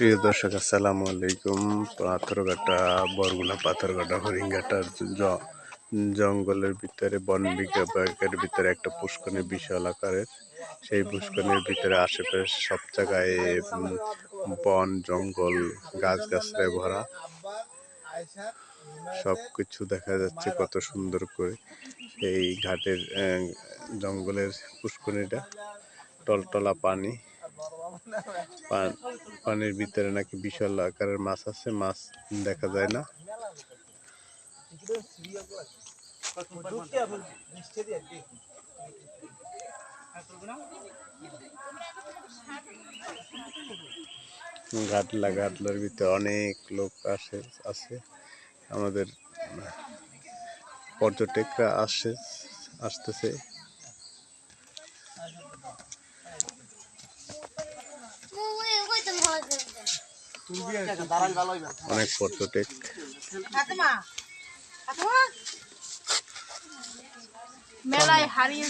প্রিয় দর্শক আসসালামু আলাইকুম। পাথরঘাটা বরগুনা পাথরঘাটা হরিঙ্গাটার জঙ্গলের ভিতরে বন বিভাগের ভিতরে একটা পুষ্করণী বিশাল আকারের। সেই পুষ্করণীর ভিতরে আশেপাশে সব জায়গায় বন জঙ্গল গাছগাছড়ায় ভরা, সবকিছু দেখা যাচ্ছে কত সুন্দর করে। এই ঘাটের জঙ্গলের পুষ্করণীটা, টলটলা পানি, পানির ভিতরে নাকি বিশাল আকারের মাছ আছে, মাছ দেখা যায় না। ঘাটলার ভিতরে অনেক লোক আছে। আমাদের পর্যটকরা আসতেছে। অনেক পর্যটক মেলায় হারিয়ে